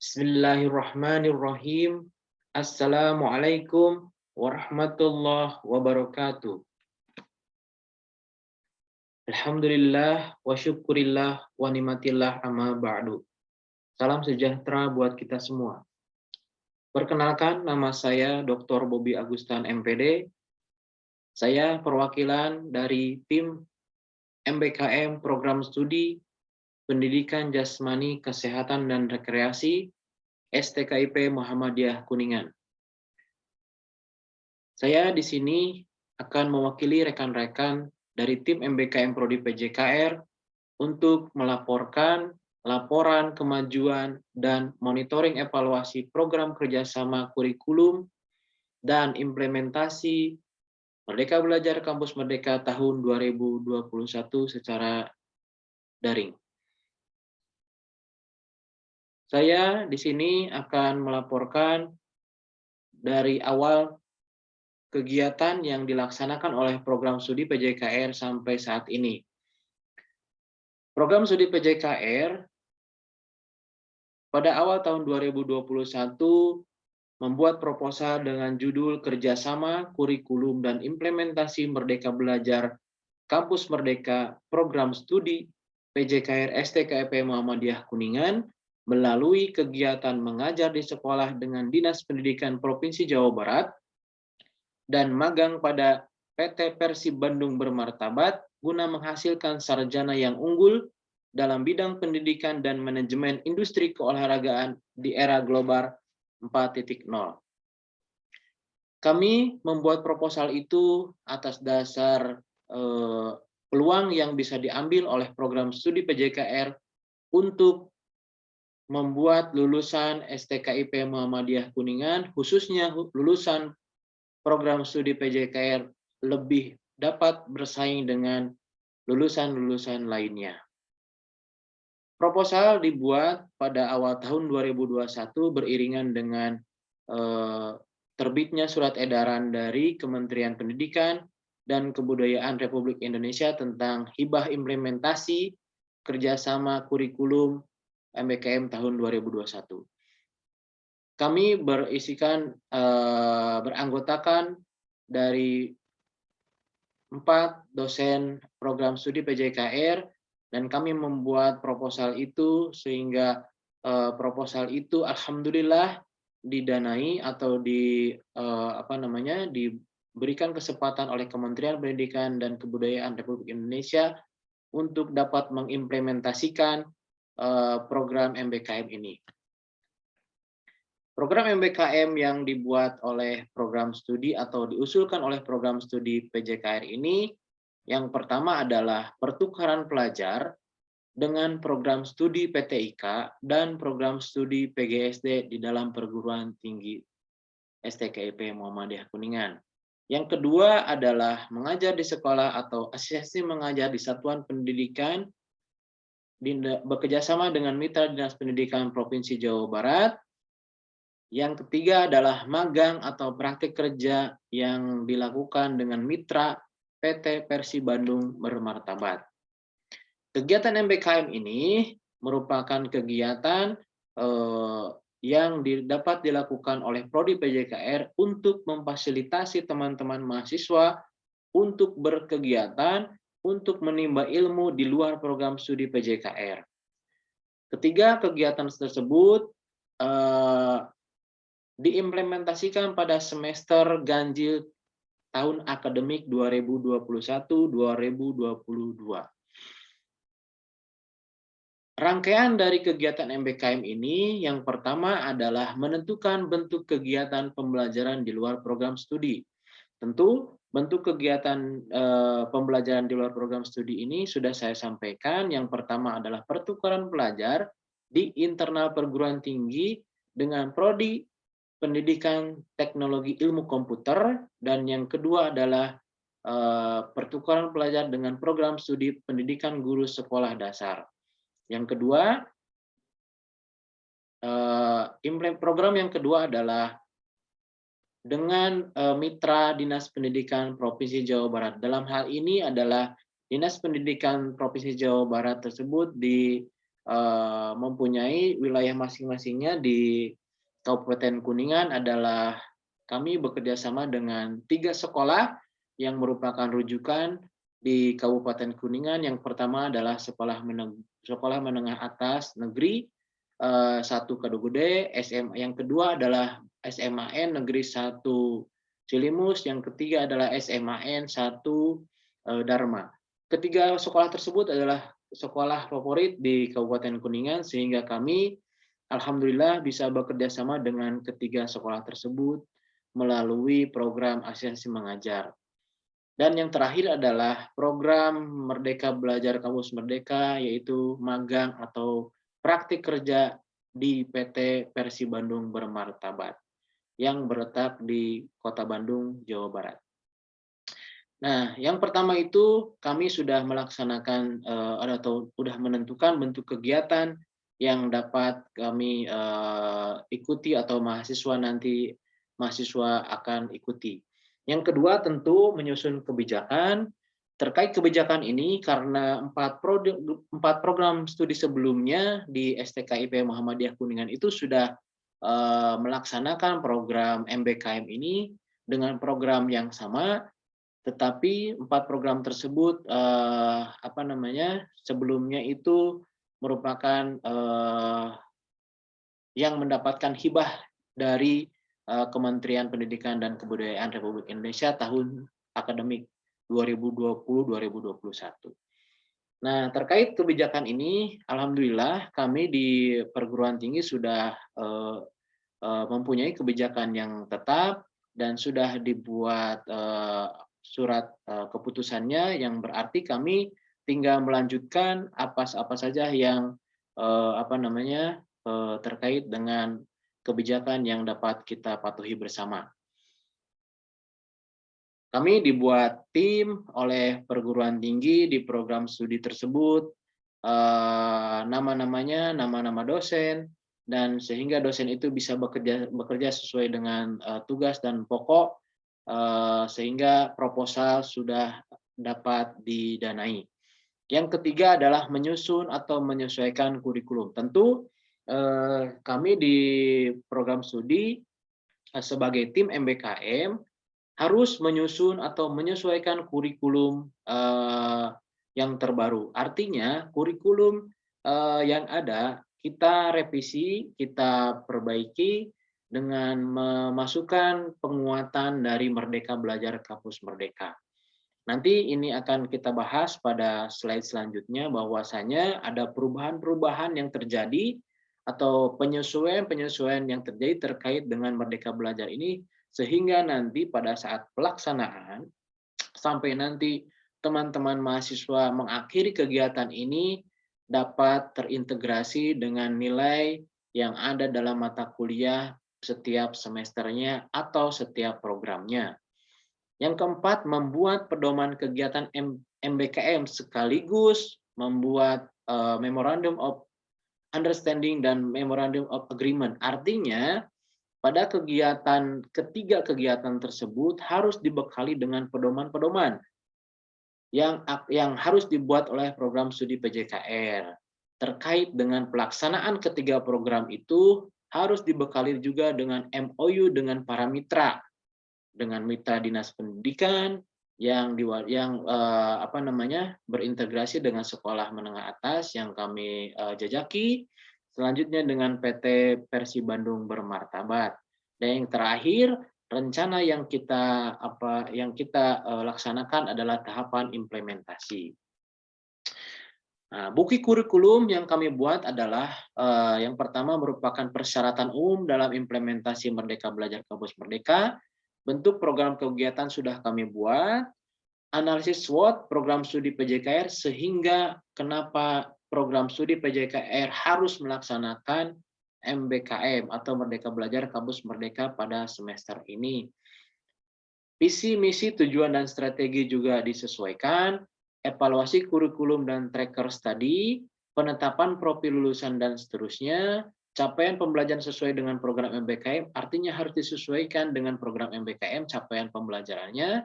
Bismillahirrahmanirrahim. Assalamualaikum warahmatullahi wabarakatuh. Alhamdulillah wa syukurillah wa nimatillah amma ba'du. Salam sejahtera buat kita semua. Perkenalkan, nama saya Dr. Bobby Agustan MPD. Saya perwakilan dari tim MBKM Program Studi Pendidikan Jasmani, Kesehatan, dan Rekreasi STKIP Muhammadiyah Kuningan. Saya di sini akan mewakili rekan-rekan dari tim MBKM Prodi PJKR untuk melaporkan laporan kemajuan dan monitoring evaluasi program kerjasama kurikulum dan implementasi Merdeka Belajar Kampus Merdeka tahun 2021 secara daring. Saya di sini akan melaporkan dari awal kegiatan yang dilaksanakan oleh program studi PJKR sampai saat ini. Program studi PJKR pada awal tahun 2021 membuat proposal dengan judul Kerjasama Kurikulum dan Implementasi Merdeka Belajar Kampus Merdeka Program Studi PJKR STKIP Muhammadiyah Kuningan melalui kegiatan mengajar di sekolah dengan Dinas Pendidikan Provinsi Jawa Barat dan magang pada PT Persib Bandung Bermartabat guna menghasilkan sarjana yang unggul dalam bidang pendidikan dan manajemen industri keolahragaan di era global 4.0. Kami membuat proposal itu atas dasar peluang yang bisa diambil oleh program studi PJKR untuk membuat lulusan STKIP Muhammadiyah Kuningan, khususnya lulusan program studi PJKR, lebih dapat bersaing dengan lulusan-lulusan lainnya. Proposal dibuat pada awal tahun 2021 beriringan dengan terbitnya surat edaran dari Kementerian Pendidikan dan Kebudayaan Republik Indonesia tentang hibah implementasi kerjasama kurikulum MBKM tahun 2021. Kami beranggotakan dari 4 dosen program studi PJKR dan kami membuat proposal itu sehingga proposal itu alhamdulillah didanai atau diberikan kesempatan oleh Kementerian Pendidikan dan Kebudayaan Republik Indonesia untuk dapat mengimplementasikan program MBKM ini. Program MBKM yang dibuat oleh program studi atau diusulkan oleh program studi PJKR ini, yang pertama adalah pertukaran pelajar dengan program studi PTIK dan program studi PGSD di dalam perguruan tinggi STKIP Muhammadiyah Kuningan. Yang kedua adalah mengajar di sekolah atau asistensi mengajar di satuan pendidikan bekerjasama dengan Mitra Dinas Pendidikan Provinsi Jawa Barat. Yang ketiga adalah magang atau praktik kerja yang dilakukan dengan mitra PT Persib Bandung Bermartabat. Kegiatan MBKM ini merupakan kegiatan yang dapat dilakukan oleh Prodi PJKR untuk memfasilitasi teman-teman mahasiswa untuk berkegiatan untuk menimba ilmu di luar program studi PJKR. Ketiga, kegiatan tersebut diimplementasikan pada semester ganjil tahun akademik 2021-2022. Rangkaian dari kegiatan MBKM ini yang pertama adalah menentukan bentuk kegiatan pembelajaran di luar program studi. Tentu bentuk kegiatan pembelajaran di luar program studi ini sudah saya sampaikan. Yang pertama adalah pertukaran pelajar di internal perguruan tinggi dengan prodi pendidikan teknologi ilmu komputer, dan yang kedua adalah pertukaran pelajar dengan program studi pendidikan guru sekolah dasar. Yang kedua, program yang kedua adalah dengan mitra Dinas Pendidikan Provinsi Jawa Barat. Dalam hal ini adalah Dinas Pendidikan Provinsi Jawa Barat tersebut mempunyai wilayah masing-masingnya. Di Kabupaten Kuningan adalah kami bekerja sama dengan 3 sekolah yang merupakan rujukan di Kabupaten Kuningan. Yang pertama adalah Sekolah Menengah Atas Negeri 1 Kadogede, yang kedua adalah SMAN Negeri 1 Cilimus, yang ketiga adalah SMAN 1 Dharma. Ketiga sekolah tersebut adalah sekolah favorit di Kabupaten Kuningan, sehingga kami alhamdulillah bisa bekerja sama dengan ketiga sekolah tersebut melalui program asistensi mengajar. Dan yang terakhir adalah program Merdeka Belajar Kampus Merdeka, yaitu magang atau praktik kerja di PT Persi Bandung Bermartabat yang berletak di Kota Bandung, Jawa Barat. Nah, yang pertama itu kami sudah melaksanakan atau sudah menentukan bentuk kegiatan yang dapat kami ikuti atau mahasiswa akan ikuti. Yang kedua tentu menyusun kebijakan. Terkait kebijakan ini, karena 4 program studi sebelumnya di STKIP Muhammadiyah Kuningan itu sudah melaksanakan program MBKM ini dengan program yang sama, tetapi 4 program tersebut sebelumnya itu merupakan yang mendapatkan hibah dari Kementerian Pendidikan dan Kebudayaan Republik Indonesia tahun akademik 2020-2021. Nah, terkait kebijakan ini, alhamdulillah kami di perguruan tinggi sudah mempunyai kebijakan yang tetap dan sudah dibuat surat keputusannya, yang berarti kami tinggal melanjutkan apa saja yang terkait dengan kebijakan yang dapat kita patuhi bersama. Kami dibuat tim oleh perguruan tinggi di program studi tersebut, nama-nama dosen, dan sehingga dosen itu bisa bekerja sesuai dengan tugas dan pokok, sehingga proposal sudah dapat didanai. Yang ketiga adalah menyusun atau menyesuaikan kurikulum. Tentu kami di program studi sebagai tim MBKM harus menyusun atau menyesuaikan kurikulum yang terbaru. Artinya kurikulum yang ada kita revisi, kita perbaiki dengan memasukkan penguatan dari Merdeka Belajar Kampus Merdeka. Nanti ini akan kita bahas pada slide selanjutnya, bahwasanya ada perubahan-perubahan yang terjadi atau penyesuaian-penyesuaian yang terjadi terkait dengan Merdeka Belajar ini, sehingga nanti pada saat pelaksanaan sampai nanti teman-teman mahasiswa mengakhiri kegiatan ini dapat terintegrasi dengan nilai yang ada dalam mata kuliah setiap semesternya atau setiap programnya. Yang keempat, membuat pedoman kegiatan MBKM sekaligus membuat Memorandum of Understanding dan Memorandum of Agreement. Artinya, pada ketiga kegiatan tersebut harus dibekali dengan pedoman-pedoman yang harus dibuat oleh program studi PJKR. Terkait dengan pelaksanaan ketiga program itu harus dibekali juga dengan MOU dengan para mitra, dengan mitra dinas pendidikan yang berintegrasi dengan sekolah menengah atas yang kami jajaki, selanjutnya dengan PT Persi Bandung Bermartabat, dan yang terakhir rencana yang kita laksanakan adalah tahapan implementasi. Nah, buku kurikulum yang kami buat adalah yang pertama merupakan persyaratan umum dalam implementasi Merdeka Belajar Kampus Merdeka. Bentuk program kegiatan sudah kami buat, analisis SWOT program studi PJKR, sehingga kenapa program studi PJKR harus melaksanakan MBKM atau Merdeka Belajar Kampus Merdeka pada semester ini. Visi, misi, tujuan, dan strategi juga disesuaikan, evaluasi kurikulum dan tracker study, penetapan profil lulusan, dan seterusnya. Capaian pembelajaran sesuai dengan program MBKM, artinya harus disesuaikan dengan program MBKM capaian pembelajarannya,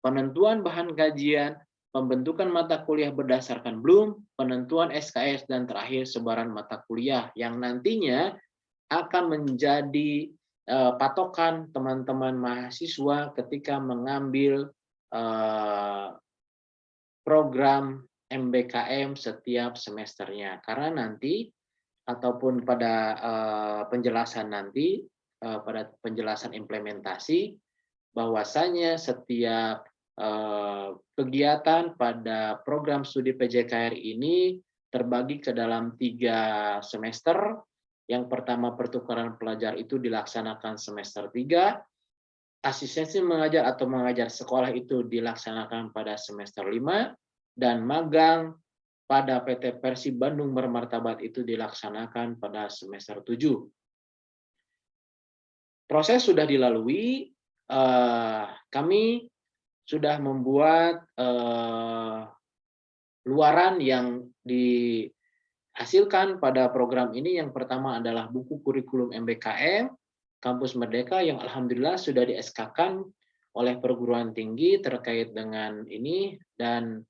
penentuan bahan kajian, pembentukan mata kuliah berdasarkan Bloom, penentuan SKS, dan terakhir sebaran mata kuliah yang nantinya akan menjadi patokan teman-teman mahasiswa ketika mengambil program MBKM setiap semesternya. Karena nanti ataupun pada penjelasan nanti, pada penjelasan implementasi, bahwasanya setiap kegiatan pada program studi PJKR ini terbagi ke dalam 3 semester. Yang pertama, pertukaran pelajar itu dilaksanakan semester 3, asistensi mengajar atau mengajar sekolah itu dilaksanakan pada semester 5, dan magang pada PT Persib Bandung Bermartabat itu dilaksanakan pada semester 7. Proses sudah dilalui, kami sudah membuat luaran yang dihasilkan pada program ini. Yang pertama adalah buku kurikulum MBKM Kampus Merdeka yang alhamdulillah sudah di SK-kan oleh perguruan tinggi terkait dengan ini, dan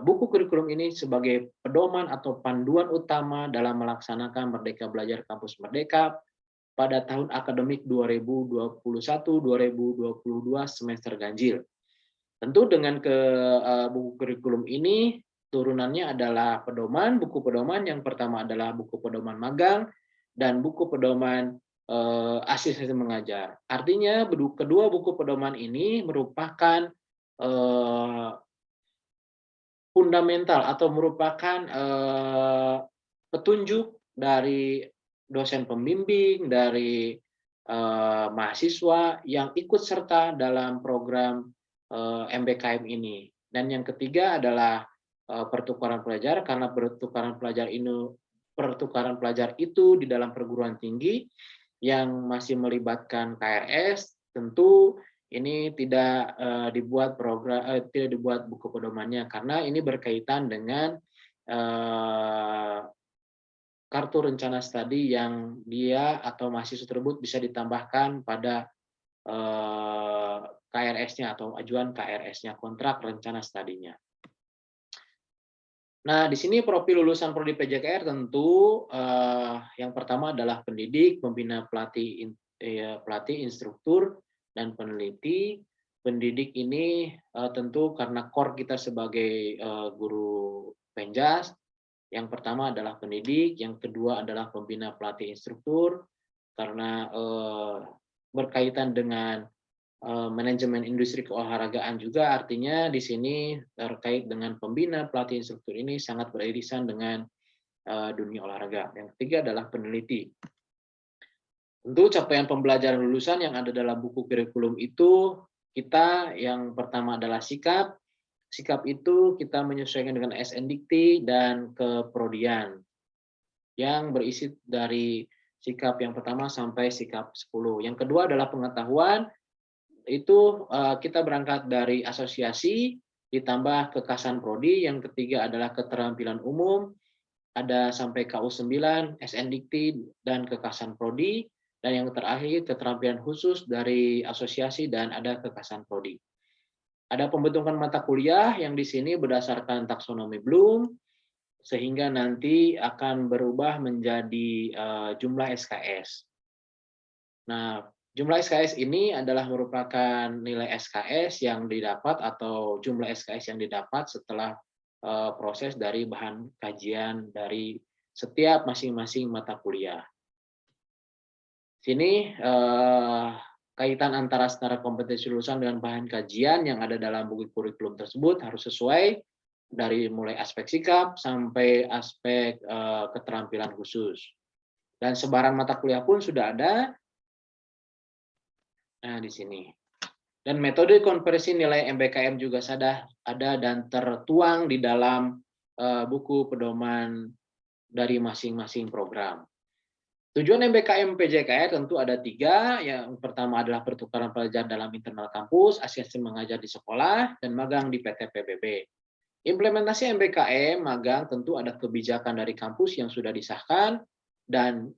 buku kurikulum ini sebagai pedoman atau panduan utama dalam melaksanakan Merdeka Belajar Kampus Merdeka pada tahun akademik 2021-2022 semester ganjil. Tentu dengan buku kurikulum ini turunannya adalah pedoman, buku pedoman. Yang pertama adalah buku pedoman magang dan buku pedoman asisten mengajar. Artinya kedua buku pedoman ini merupakan fundamental atau merupakan petunjuk dari dosen pembimbing, dari mahasiswa yang ikut serta dalam program MBKM ini. Dan yang ketiga adalah pertukaran pelajar, karena pertukaran pelajar itu di dalam perguruan tinggi yang masih melibatkan KRS, tentu ini tidak dibuat buku pedomannya, karena ini berkaitan dengan kartu rencana studi yang dia atau mahasiswa tersebut bisa ditambahkan pada KRS-nya atau ajuan KRS-nya, kontrak rencana studinya. Nah, di sini profil lulusan prodi PJKR tentu yang pertama adalah pendidik, pembina pelatih, instruktur, dan peneliti. Pendidik ini tentu karena core kita sebagai guru penjas, yang pertama adalah pendidik, yang kedua adalah pembina pelatih instruktur, karena berkaitan dengan manajemen industri keolahragaan juga, artinya di sini terkait dengan pembina pelatih instruktur ini sangat beririsan dengan dunia olahraga. Yang ketiga adalah peneliti. Tentu capaian pembelajaran lulusan yang ada dalam buku kurikulum itu, kita yang pertama adalah sikap. Sikap itu kita menyesuaikan dengan SNDikti dan keprodian yang berisi dari sikap yang pertama sampai sikap 10. Yang kedua adalah pengetahuan. Itu kita berangkat dari asosiasi ditambah kekasan prodi. Yang ketiga adalah keterampilan umum, ada sampai KU 9, SNDikti, dan kekasan prodi. Dan yang terakhir keterampilan khusus dari asosiasi dan ada kekasan prodi. Ada pembentukan mata kuliah yang di sini berdasarkan taksonomi Bloom, sehingga nanti akan berubah menjadi jumlah SKS. Nah, jumlah SKS ini adalah merupakan nilai SKS yang didapat atau jumlah SKS yang didapat setelah proses dari bahan kajian dari setiap masing-masing mata kuliah. Sini kaitan antara standar kompetensi lulusan dengan bahan kajian yang ada dalam buku kurikulum tersebut harus sesuai dari mulai aspek sikap sampai aspek keterampilan khusus. Dan sebaran mata kuliah pun sudah ada. Nah, di sini. Dan metode konversi nilai MBKM juga sudah ada dan tertuang di dalam buku pedoman dari masing-masing program. Tujuan MBKM PJKR tentu ada 3. Yang pertama adalah pertukaran pelajar dalam internal kampus, asisten mengajar di sekolah, dan magang di PT PBB. Implementasi MBKM magang tentu ada kebijakan dari kampus yang sudah disahkan, dan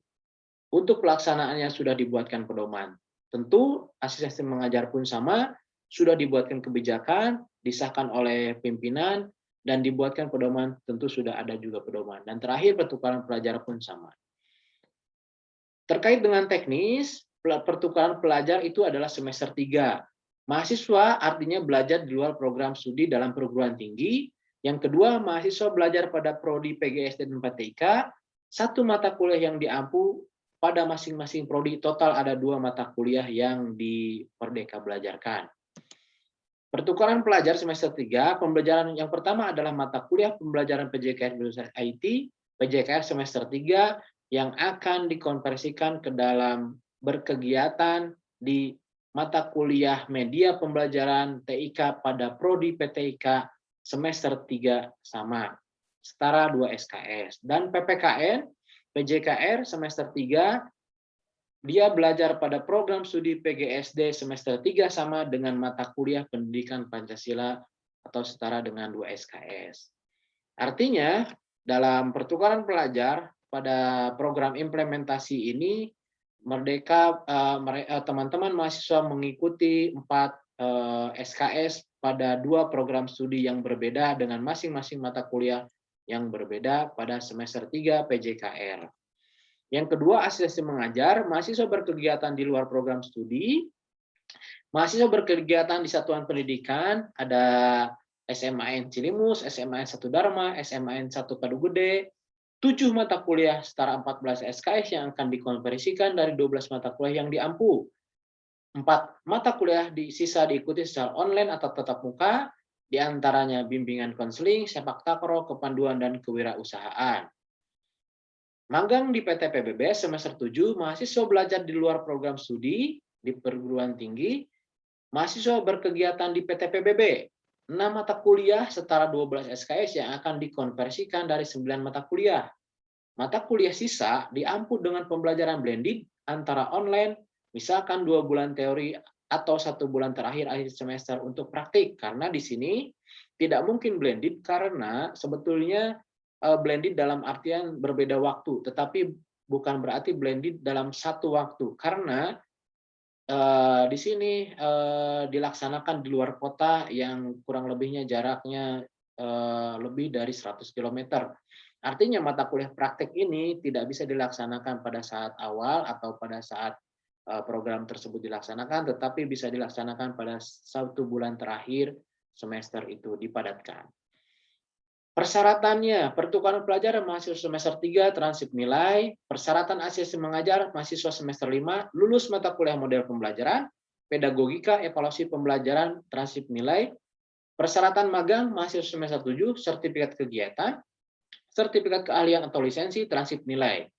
untuk pelaksanaannya sudah dibuatkan pedoman. Tentu asisten mengajar pun sama, sudah dibuatkan kebijakan, disahkan oleh pimpinan, dan dibuatkan pedoman, tentu sudah ada juga pedoman. Dan terakhir, pertukaran pelajar pun sama. Terkait dengan teknis, pertukaran pelajar itu adalah semester 3. Mahasiswa artinya belajar di luar program studi dalam perguruan tinggi. Yang kedua, mahasiswa belajar pada prodi PGSD dan PTIK, satu mata kuliah yang diampu pada masing-masing prodi. Total ada 2 mata kuliah yang di Merdeka Belajarkan. Pertukaran pelajar semester 3, pembelajaran yang pertama adalah mata kuliah pembelajaran PJKR Jurusan IT, PJKR semester 3, yang akan dikonversikan ke dalam berkegiatan di mata kuliah media pembelajaran TIK pada prodi PTIK semester 3 sama, setara 2 SKS. Dan PPKN, PJKR semester 3, dia belajar pada program studi PGSD semester 3 sama dengan mata kuliah pendidikan Pancasila atau setara dengan 2 SKS. Artinya, dalam pertukaran pelajar pada program implementasi ini, Merdeka teman-teman mahasiswa mengikuti 4 SKS pada 2 program studi yang berbeda dengan masing-masing mata kuliah yang berbeda pada semester 3 PJKR. Yang kedua, asistensi mengajar, mahasiswa berkegiatan di luar program studi, mahasiswa berkegiatan di satuan pendidikan, ada SMAN Cilimus, SMAN 1 Dharma, SMAN 1 Kadugede, 7 mata kuliah setara 14 SKS yang akan dikonversikan dari 12 mata kuliah yang diampu. 4 mata kuliah sisa diikuti secara online atau tatap muka, diantaranya bimbingan konseling, sepak takraw, kepanduan, dan kewirausahaan. Magang di PT PBB semester 7, mahasiswa belajar di luar program studi di perguruan tinggi, mahasiswa berkegiatan di PT PBB, 6 mata kuliah setara 12 SKS yang akan dikonversikan dari 9 mata kuliah. Mata kuliah sisa diampu dengan pembelajaran blended antara online, misalkan 2 bulan teori atau 1 bulan terakhir akhir semester untuk praktik. Karena di sini tidak mungkin blended karena sebetulnya blended dalam artian berbeda waktu, tetapi bukan berarti blended dalam satu waktu. Karena di sini dilaksanakan di luar kota yang kurang lebihnya jaraknya lebih dari 100 km. Artinya mata kuliah praktek ini tidak bisa dilaksanakan pada saat awal atau pada saat program tersebut dilaksanakan, tetapi bisa dilaksanakan pada 1 bulan terakhir semester itu dipadatkan. Persyaratannya, pertukaran pelajar mahasiswa semester 3 transip nilai, persyaratan asistensi mengajar mahasiswa semester 5 lulus mata kuliah model pembelajaran, pedagogika, evaluasi pembelajaran transip nilai, persyaratan magang mahasiswa semester 7 sertifikat kegiatan, sertifikat keahlian atau lisensi transip nilai.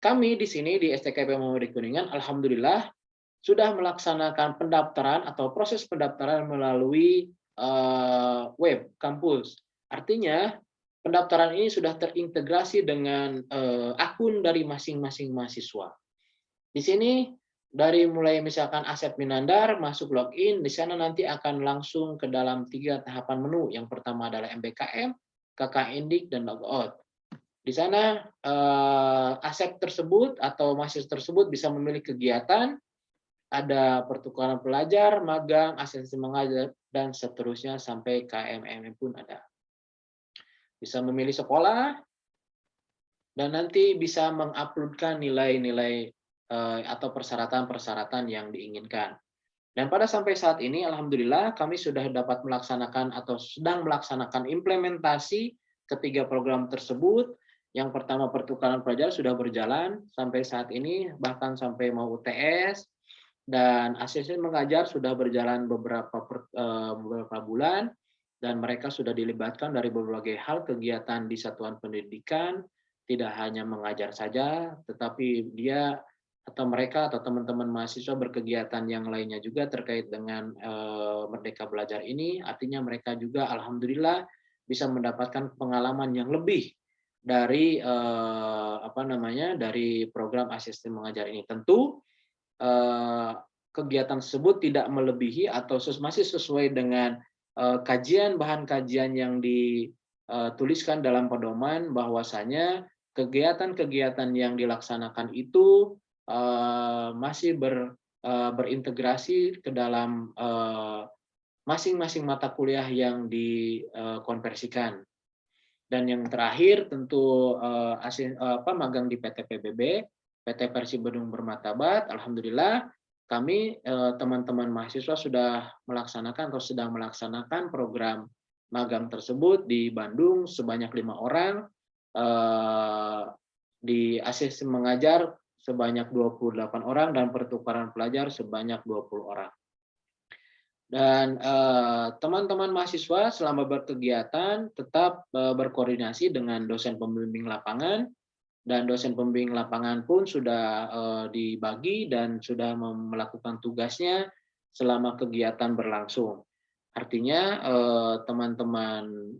Kami di sini di STKP Muhammadiyah Kuningan, alhamdulillah sudah melaksanakan pendaftaran atau proses pendaftaran melalui web kampus. Artinya, pendaftaran ini sudah terintegrasi dengan akun dari masing-masing mahasiswa. Di sini, dari mulai misalkan Asep Minandar, masuk login, di sana nanti akan langsung ke dalam 3 tahapan menu. Yang pertama adalah MBKM, KKNDIK, dan logout. Di sana, Asep tersebut atau mahasiswa tersebut bisa memilih kegiatan, ada pertukaran pelajar, magang, asistensi mengajar, dan seterusnya sampai KMM pun ada. Bisa memilih sekolah, dan nanti bisa menguploadkan nilai-nilai atau persyaratan-persyaratan yang diinginkan. Dan pada sampai saat ini, alhamdulillah, kami sudah dapat melaksanakan atau sedang melaksanakan implementasi ketiga program tersebut. Yang pertama, pertukaran pelajar sudah berjalan sampai saat ini, bahkan sampai mau UTS, dan asisten mengajar sudah berjalan beberapa bulan, dan mereka sudah dilibatkan dari berbagai hal kegiatan di satuan pendidikan, tidak hanya mengajar saja, tetapi dia atau mereka atau teman-teman mahasiswa berkegiatan yang lainnya juga terkait dengan Merdeka Belajar ini. Artinya mereka juga alhamdulillah bisa mendapatkan pengalaman yang lebih dari dari program asisten mengajar ini. Tentu kegiatan tersebut tidak melebihi atau masih sesuai dengan bahan kajian yang dituliskan dalam pedoman, bahwasanya kegiatan-kegiatan yang dilaksanakan itu masih berintegrasi ke dalam masing-masing mata kuliah yang dikonversikan. Dan yang terakhir tentu magang di PT PBB, PT Persib Bandung Bermartabat. Alhamdulillah kami teman-teman mahasiswa sudah melaksanakan atau sedang melaksanakan program magang tersebut di Bandung sebanyak 5 orang, di asisten mengajar sebanyak 28 orang, dan pertukaran pelajar sebanyak 20 orang. Dan teman-teman mahasiswa selama berkegiatan tetap berkoordinasi dengan dosen pembimbing lapangan, dan dosen pembimbing lapangan pun sudah dibagi dan sudah melakukan tugasnya selama kegiatan berlangsung. Artinya teman-teman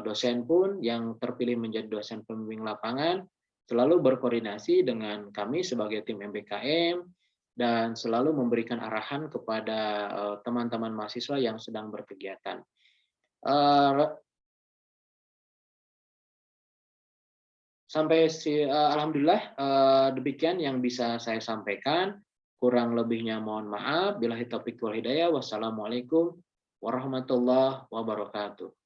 dosen pun yang terpilih menjadi dosen pembimbing lapangan selalu berkoordinasi dengan kami sebagai tim MBKM, dan selalu memberikan arahan kepada teman-teman mahasiswa yang sedang berkegiatan. Alhamdulillah demikian yang bisa saya sampaikan. Kurang lebihnya mohon maaf. Billahi taufiq wal hidayah. Wassalamualaikum warahmatullahi wabarakatuh.